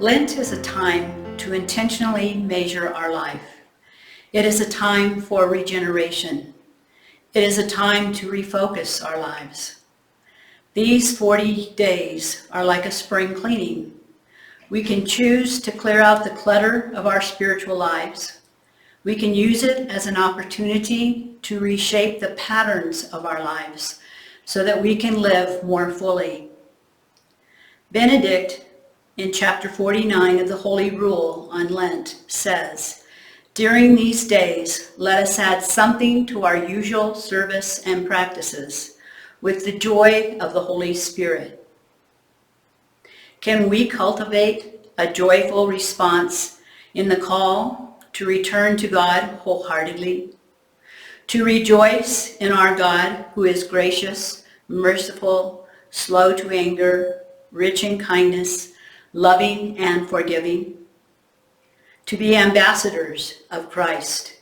Lent is a time to intentionally measure our life. It is a time for regeneration. It is a time to refocus our lives. These 40 days are like a spring cleaning. We can choose to clear out the clutter of our spiritual lives. We can use it as an opportunity to reshape the patterns of our lives so that we can live more fully. Benedict, in chapter 49 of the Holy Rule on Lent, says, "During these days, let us add something to our usual service and practices with the joy of the Holy Spirit." Can we cultivate a joyful response in the call to return to God wholeheartedly? To rejoice in our God who is gracious, merciful, slow to anger, rich in kindness, loving and forgiving? To be ambassadors of Christ,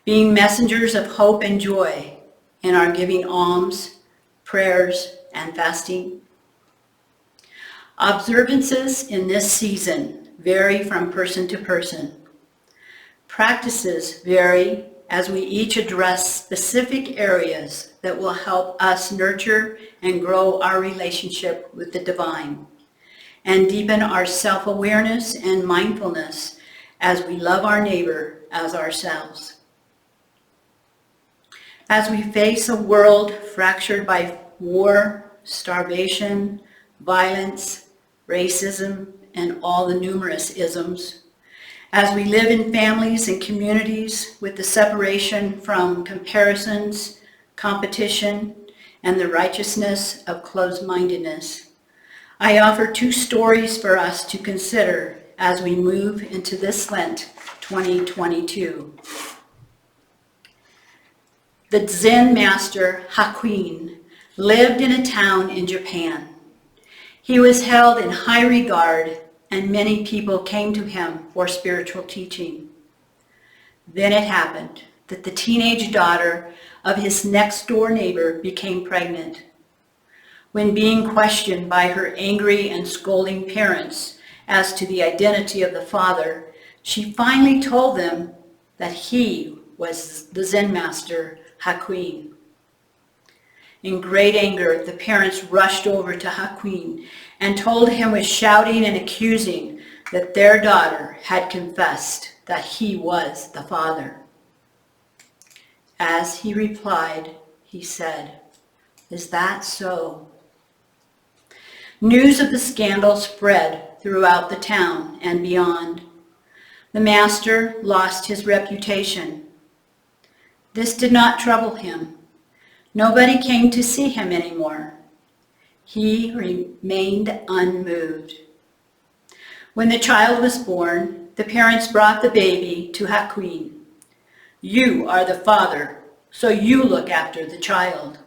being messengers of hope and joy in our giving alms, prayers, and fasting? Observances in this season vary from person to person. Practices vary as we each address specific areas that will help us nurture and grow our relationship with the divine, and deepen our self-awareness and mindfulness as we love our neighbor as ourselves. As we face a world fractured by war, starvation, violence, racism, and all the numerous isms, as we live in families and communities with the separation from comparisons, competition, and the righteousness of closed-mindedness, I offer two stories for us to consider as we move into this Lent 2022. The Zen master Hakuin lived in a town in Japan. He was held in high regard, and many people came to him for spiritual teaching. Then it happened that the teenage daughter of his next-door neighbor became pregnant. When being questioned by her angry and scolding parents as to the identity of the father, she finally told them that he was the Zen master, Hakuin. In great anger, the parents rushed over to Hakuin and told him with shouting and accusing that their daughter had confessed that he was the father. As he replied, he said, "Is that so?" News of the scandal spread throughout the town and beyond. The master lost his reputation. This did not trouble him. Nobody came to see him anymore. He remained unmoved. When the child was born, the parents brought the baby to Hakuin. "You are the father, so you look after the child."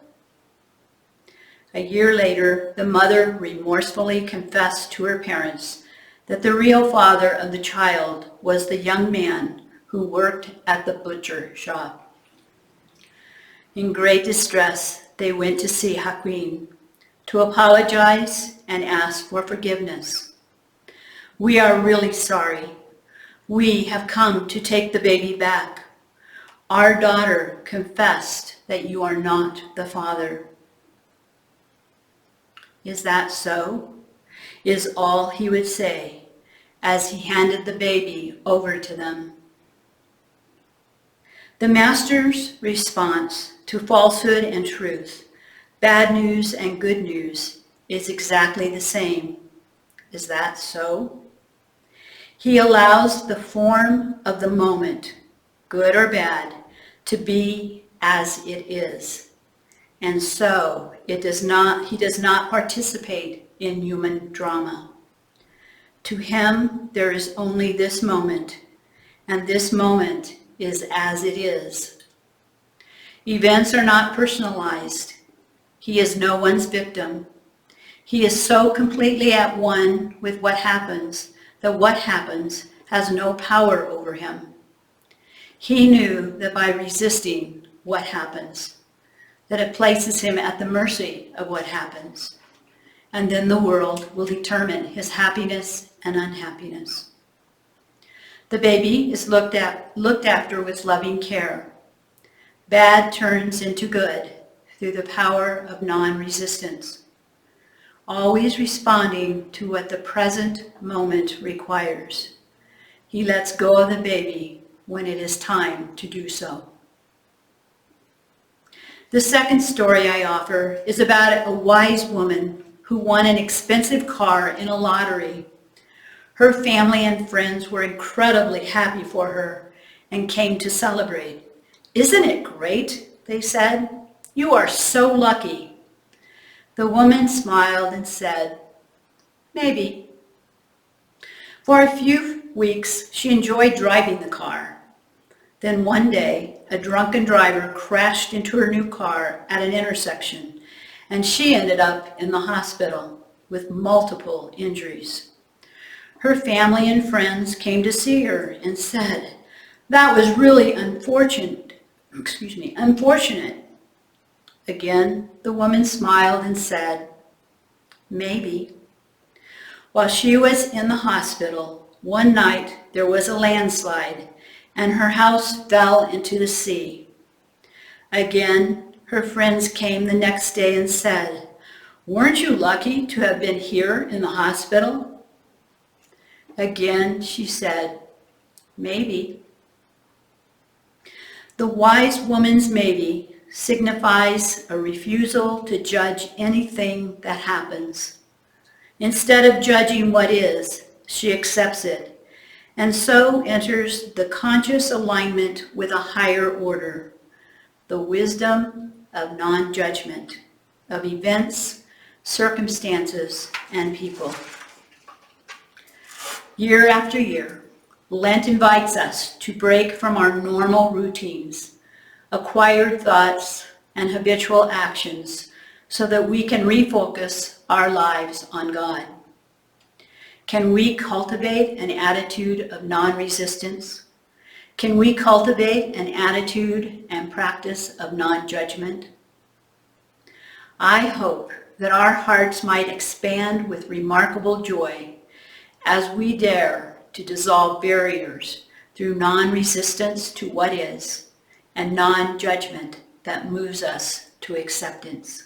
A year later, the mother remorsefully confessed to her parents that the real father of the child was the young man who worked at the butcher shop. In great distress, they went to see Hakuin to apologize and ask for forgiveness. "We are really sorry. We have come to take the baby back. Our daughter confessed that you are not the father." "Is that so?" is all he would say as he handed the baby over to them. The master's response to falsehood and truth, bad news and good news, is exactly the same. Is that so? He allows the form of the moment, good or bad, to be as it is. And so he does not participate in human drama. To him, there is only this moment, and this moment is as it is. Events are not personalized. He is no one's victim. He is so completely at one with what happens that what happens has no power over him. He knew that by resisting what happens, that it places him at the mercy of what happens. and then the world will determine his happiness and unhappiness. The baby is looked after with loving care. Bad turns into good through the power of non-resistance, always responding to what the present moment requires. He lets go of the baby when it is time to do so. The second story I offer is about a wise woman who won an expensive car in a lottery. Her family and friends were incredibly happy for her and came to celebrate. "Isn't it great?" they said. "You are so lucky." The woman smiled and said, "Maybe." For a few weeks, she enjoyed driving the car. Then one day, a drunken driver crashed into her new car at an intersection, and she ended up in the hospital with multiple injuries. Her family and friends came to see her and said, "That was really unfortunate. Again, the woman smiled and said, "Maybe." While she was in the hospital, one night there was a landslide and her house fell into the sea. Again, her friends came the next day and said, "Weren't you lucky to have been here in the hospital?" Again, she said, "Maybe." The wise woman's maybe signifies a refusal to judge anything that happens. Instead of judging what is, she accepts it, and so enters the conscious alignment with a higher order, the wisdom of non-judgment of events, circumstances, and people. Year after year, Lent invites us to break from our normal routines, acquired thoughts, and habitual actions so that we can refocus our lives on God. Can we cultivate an attitude of non-resistance? Can we cultivate an attitude and practice of non-judgment? I hope that our hearts might expand with remarkable joy as we dare to dissolve barriers through non-resistance to what is and non-judgment that moves us to acceptance.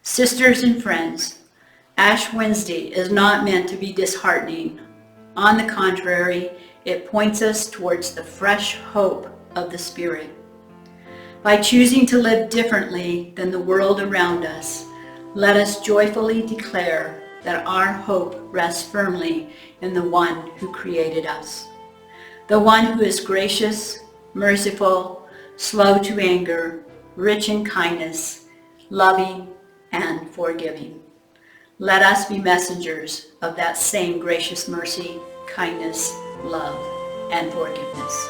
Sisters and friends, Ash Wednesday is not meant to be disheartening. On the contrary, it points us towards the fresh hope of the Spirit. By choosing to live differently than the world around us, let us joyfully declare that our hope rests firmly in the one who created us, the one who is gracious, merciful, slow to anger, rich in kindness, loving, and forgiving. Let us be messengers of that same gracious mercy, kindness, love, and forgiveness.